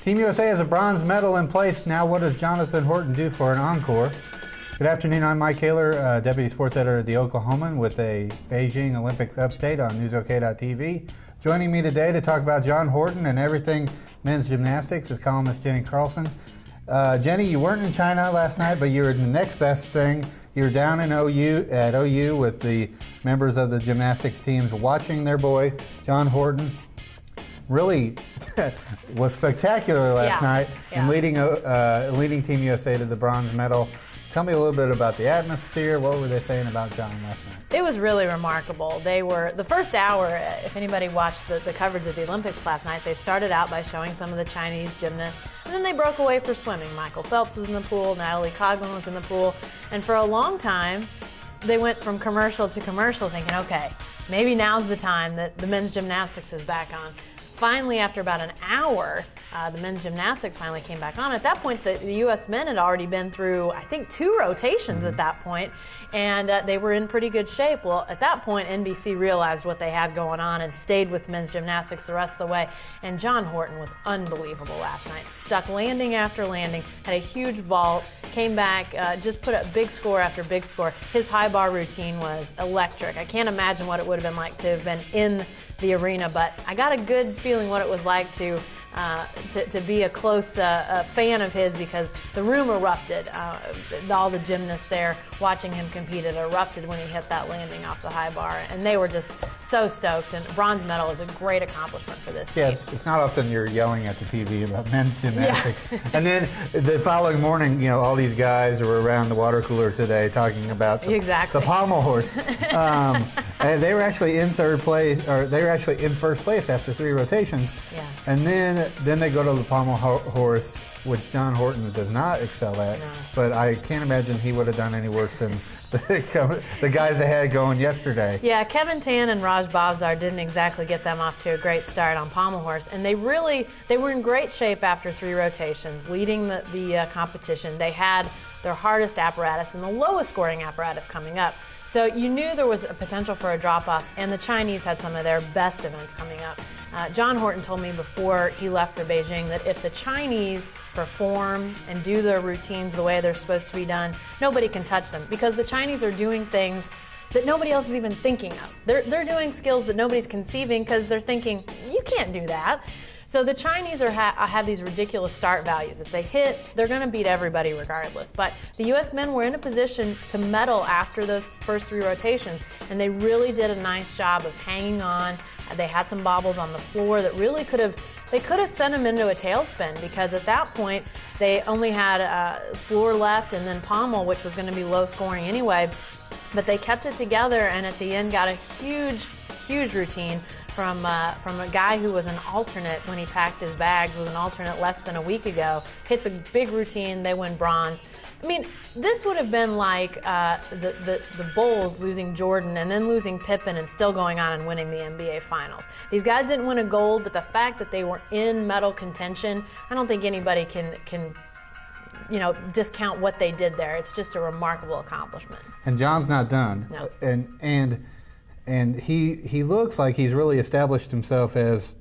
Team USA has a bronze medal in place. Now what does Jonathan Horton do for an encore? Good afternoon. I'm Mike Kaler, Deputy Sports Editor of the Oklahoman, with a Beijing Olympics update on NewsOK.tv. Joining me today to talk about John Horton and everything men's gymnastics is columnist Jenni Carlson. Jenny, you weren't in China last night, but you were the next best thing. You were down in OU with the members of the gymnastics teams watching their boy, John Horton. Really was spectacular last night in leading Team USA to the bronze medal. Tell me a little bit about the atmosphere. What were they saying about John last night? It was really remarkable. They were, the first hour, if anybody watched the coverage of the Olympics last night, they started out by showing some of the Chinese gymnasts, and then they broke away for swimming. Michael Phelps was in the pool, Natalie Coughlin was in the pool, and for a long time, they went from commercial to commercial thinking, okay, maybe now's the time that the men's gymnastics is back on. Finally, after about an hour, the men's gymnastics finally came back on. At that point, the U.S. men had already been through, I think, 2 rotations at that point, and they were in pretty good shape. Well, at that point, NBC realized what they had going on and stayed with men's gymnastics the rest of the way. And John Horton was unbelievable last night. Stuck landing after landing, had a huge vault, came back, just put up big score after big score. His high bar routine was electric. I can't imagine what it would have been like to have been in the arena, but I got a good feeling what it was like to be a close fan of his, because the room erupted. All the gymnasts there watching him compete, it erupted when he hit that landing off the high bar, and they were just so stoked. And bronze medal is a great accomplishment for this team. Yeah, it's not often you're yelling at the TV about men's gymnastics. Yeah. And then the following morning, you know, all these guys were around the water cooler today talking about the pommel horse. And they were actually in third place, or they were actually in first place after 3 rotations. Yeah. And then they go to the pommel horse, which John Horton does not excel at. No. But I can't imagine he would have done any worse than the guys they had going yesterday. Yeah, Kevin Tan and Raj Bhavsar didn't exactly get them off to a great start on pommel horse, and they were in great shape after 3 rotations, leading the competition. They had their hardest apparatus and the lowest scoring apparatus coming up. So you knew there was a potential for a drop-off, and the Chinese had some of their best events coming up. John Horton told me before he left for Beijing that if the Chinese perform and do their routines the way they're supposed to be done, nobody can touch them, because the Chinese are doing things that nobody else is even thinking of. They're doing skills that nobody's conceiving, because they're thinking, you can't do that. So the Chinese have these ridiculous start values. If they hit, they're going to beat everybody regardless. But the U.S. men were in a position to medal after those first 3 rotations, and they really did a nice job of hanging on. They had some bobbles on the floor that really could have sent them into a tailspin, because at that point they only had floor left and then pommel, which was going to be low scoring anyway. But they kept it together, and at the end got a huge routine from a guy who was an alternate when he packed his bags, was an alternate less than a week ago. Hits a big routine, they win bronze. I mean, this would have been like the Bulls losing Jordan and then losing Pippen and still going on and winning the NBA Finals. These guys didn't win a gold, but the fact that they were in medal contention, I don't think anybody can discount what they did there. It's just a remarkable accomplishment. And John's not done. No. And he looks like he's really established himself as,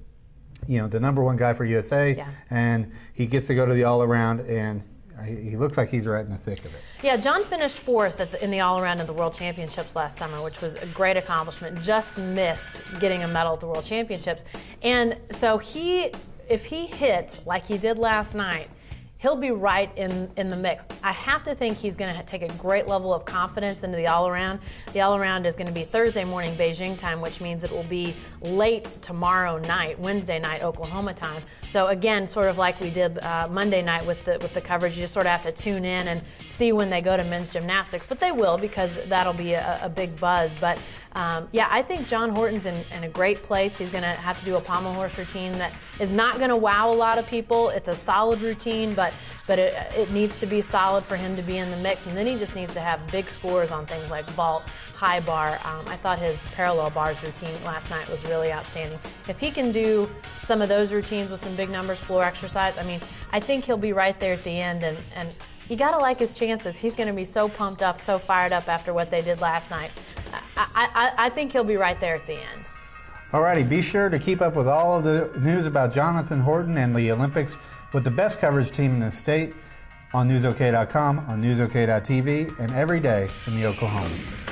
you know, the #1 guy for USA. Yeah. And he gets to go to the all-around, and he looks like he's right in the thick of it. Yeah, John finished 4th in the all-around of the World Championships last summer, which was a great accomplishment. Just missed getting a medal at the World Championships. And so if he hits like he did last night, he'll be right in the mix. I have to think he's going to take a great level of confidence into the all-around. The all-around is going to be Thursday morning Beijing time, which means it will be late tomorrow night, Wednesday night Oklahoma time. So again, sort of like we did Monday night with the coverage, you just sort of have to tune in and see when they go to men's gymnastics. But they will, because that'll be a big buzz. But yeah, I think John Horton's in a great place. He's going to have to do a pommel horse routine that is not going to wow a lot of people. It's a solid routine, but it needs to be solid for him to be in the mix. And then he just needs to have big scores on things like vault, high bar. I thought his parallel bars routine last night was really outstanding. If he can do some of those routines with some big numbers, floor exercise, I mean, I think he'll be right there at the end. And you got to like his chances. He's going to be so pumped up, so fired up after what they did last night. I think he'll be right there at the end. Alrighty, be sure to keep up with all of the news about Jonathan Horton and the Olympics with the best coverage team in the state on newsok.com, on newsok.tv, and every day in the Oklahoman.